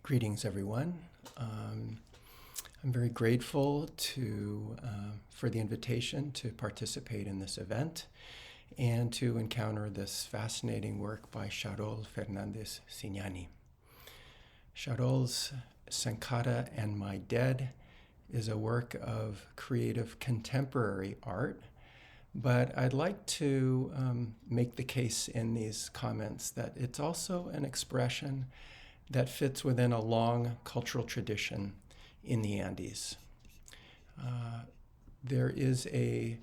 Greetings, everyone. I'm very grateful for the invitation to participate in this event and to encounter this fascinating work by Sharoll Fernandez Signani. Sharoll's Senkata and My Dead is a work of creative contemporary art, but I'd like to make the case in these comments that it's also an expression that fits within a long cultural tradition in the Andes. There is a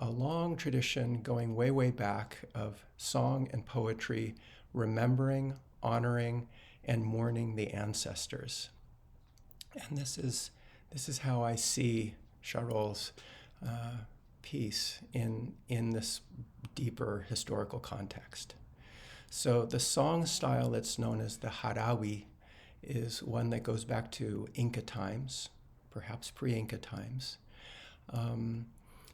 long tradition going way, way back of song and poetry, remembering, honoring, and mourning the ancestors. And this is how I see Sharoll's piece in this deeper historical context. So the song style that's known as the Haravi is one that goes back to Inca times, perhaps pre-Inca times.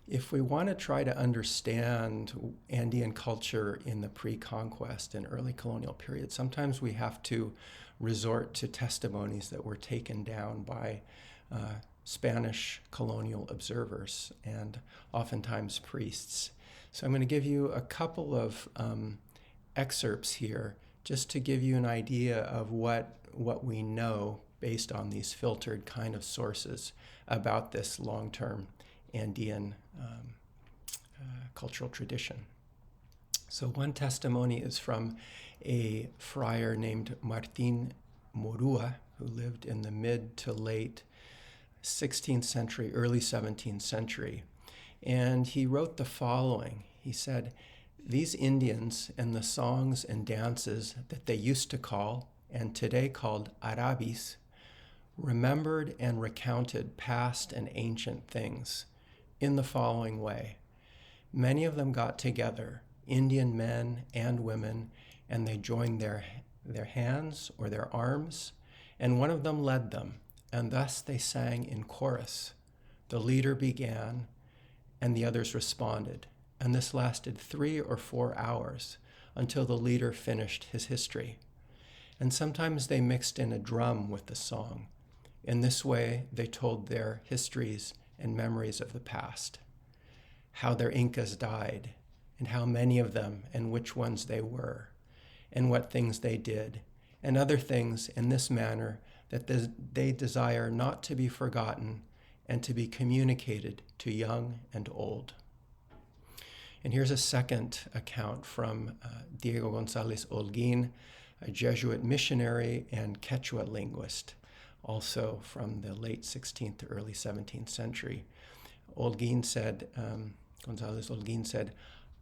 If we want to try to understand Andean culture in the pre-conquest and early colonial period, sometimes we have to resort to testimonies that were taken down by Spanish colonial observers and oftentimes priests. So I'm going to give you a couple of excerpts here just to give you an idea of what we know based on these filtered kind of sources about this long-term Andean cultural tradition. So one testimony is from a friar named Martin Morua, who lived in the mid to late 16th century, early 17th century. And he wrote the following. He said, "These Indians and the songs and dances that they used to call, and today called Arabis, remembered and recounted past and ancient things in the following way. Many of them got together, Indian men and women, and they joined their hands or their arms, and one of them led them, and thus they sang in chorus. The leader began, and the others responded. And this lasted 3 or 4 hours until the leader finished his history. And sometimes they mixed in a drum with the song. In this way, they told their histories and memories of the past, how their Incas died, and how many of them and which ones they were, and what things they did, and other things in this manner that they desire not to be forgotten and to be communicated to young and old." And here's a second account from Diego González Holguín, a Jesuit missionary and Quechua linguist, also from the late 16th to early 17th century. González Holguín said,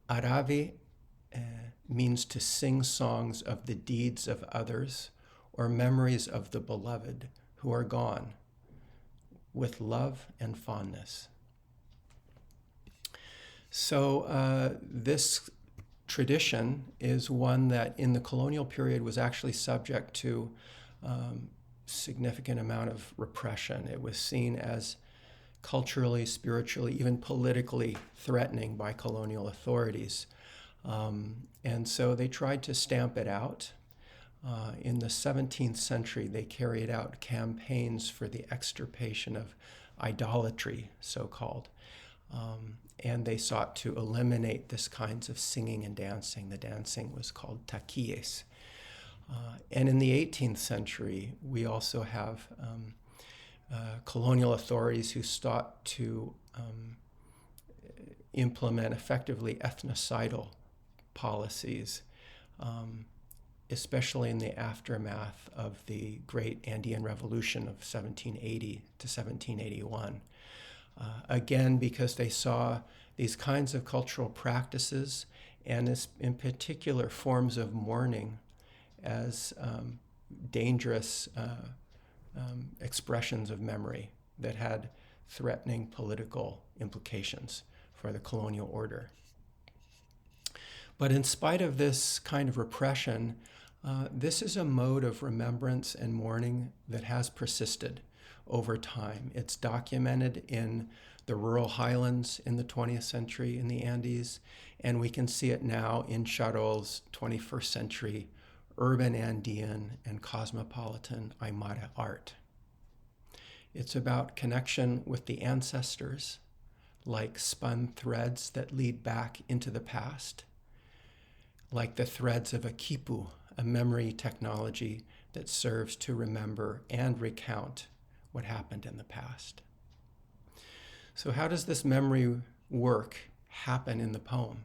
"Haravi means to sing songs of the deeds of others or memories of the beloved who are gone with love and fondness." So this tradition is one that in the colonial period was actually subject to significant amount of repression. It was seen as culturally, spiritually, even politically threatening by colonial authorities. And so they tried to stamp it out. In the 17th century, they carried out campaigns for the extirpation of idolatry, so-called. And they sought to eliminate this kinds of singing and dancing. The dancing was called taquilles. And in the 18th century, we also have colonial authorities who sought to implement effectively ethnocidal policies, especially in the aftermath of the Great Andean Revolution of 1780 to 1781. Again, because they saw these kinds of cultural practices and in particular forms of mourning as dangerous expressions of memory that had threatening political implications for the colonial order. But in spite of this kind of repression, this is a mode of remembrance and mourning that has persisted over time. It's documented in the rural highlands in the 20th century in the Andes, and we can see it now in Sharoll's 21st century urban Andean and cosmopolitan Aymara art. It's about connection with the ancestors, like spun threads that lead back into the past, like the threads of a kipu, a memory technology that serves to remember and recount what happened in the past. So how does this memory work happen in the poem?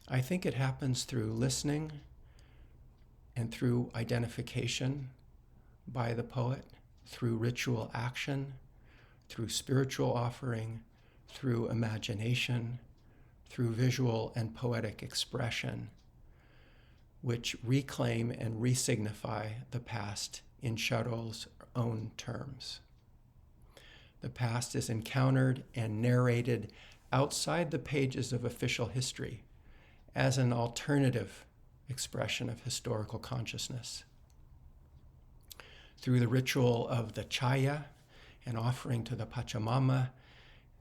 I think it happens through listening and through identification by the poet, through ritual action, through spiritual offering, through imagination, through visual and poetic expression, which reclaim and re-signify the past in Sharoll's own terms. The past is encountered and narrated outside the pages of official history as an alternative expression of historical consciousness. Through the ritual of the chaya, an offering to the Pachamama,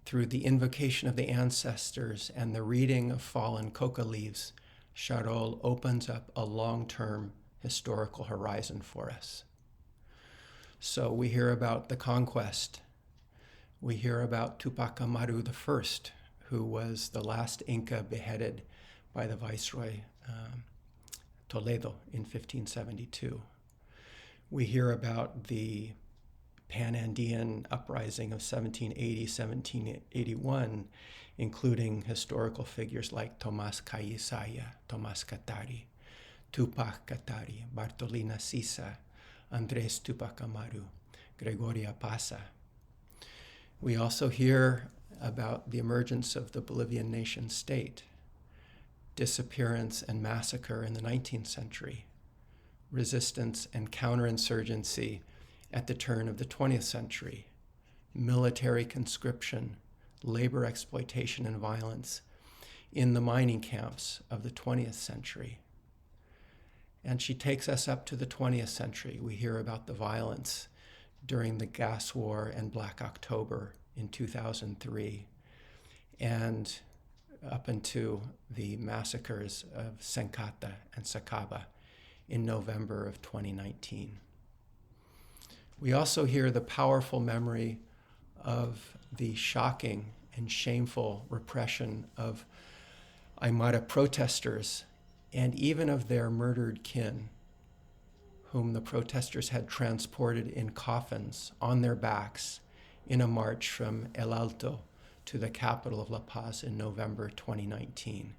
through the invocation of the ancestors and the reading of fallen coca leaves, Sharoll opens up a long-term historical horizon for us. So we hear about the conquest. We hear about Tupac Amaru I, who was the last Inca beheaded by the Viceroy Toledo in 1572. We hear about the Pan-Andean uprising of 1780-1781, including historical figures like Tomás Cayesaya, Tomás Katari, Tupac Katari, Bartolina Sisa, Andrés Tupac Amaru, Gregoria Pasa. We also hear about the emergence of the Bolivian nation state, disappearance and massacre in the 19th century, resistance and counterinsurgency at the turn of the 20th century, military conscription, labor exploitation and violence in the mining camps of the 20th century. And she takes us up to the 20th century. We hear about the violence during the gas war and Black October in 2003, and up into the massacres of Senkata and Sacaba in November of 2019. We also hear the powerful memory of the shocking and shameful repression of Aymara protesters and even of their murdered kin, whom the protesters had transported in coffins on their backs in a march from El Alto to the capital of La Paz in November 2019.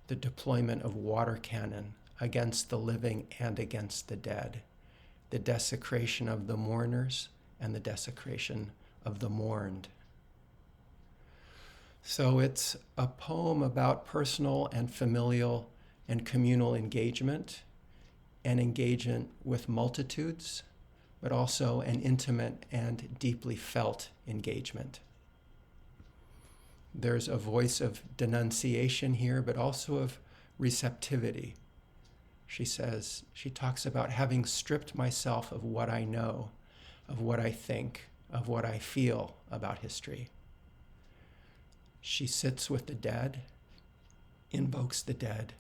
The deployment of water cannon against the living and against the dead, the desecration of the mourners and the desecration of the mourned. So it's a poem about personal and familial and communal engagement, and engagement with multitudes, but also an intimate and deeply felt engagement. There's a voice of denunciation here, but also of receptivity. She talks about having stripped myself of what I know, of what I think, of what I feel about history. She sits with the dead, invokes the dead,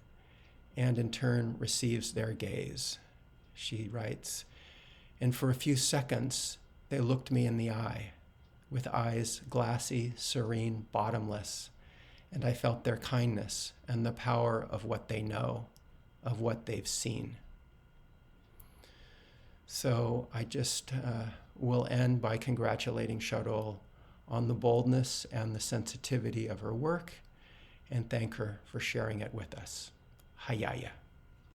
and in turn receives their gaze. She writes, "And for a few seconds, they looked me in the eye, with eyes glassy, serene, bottomless, and I felt their kindness and the power of what they know, of what they've seen." So I just will end by congratulating Sharoll on the boldness and the sensitivity of her work, and thank her for sharing it with us. Hayaya.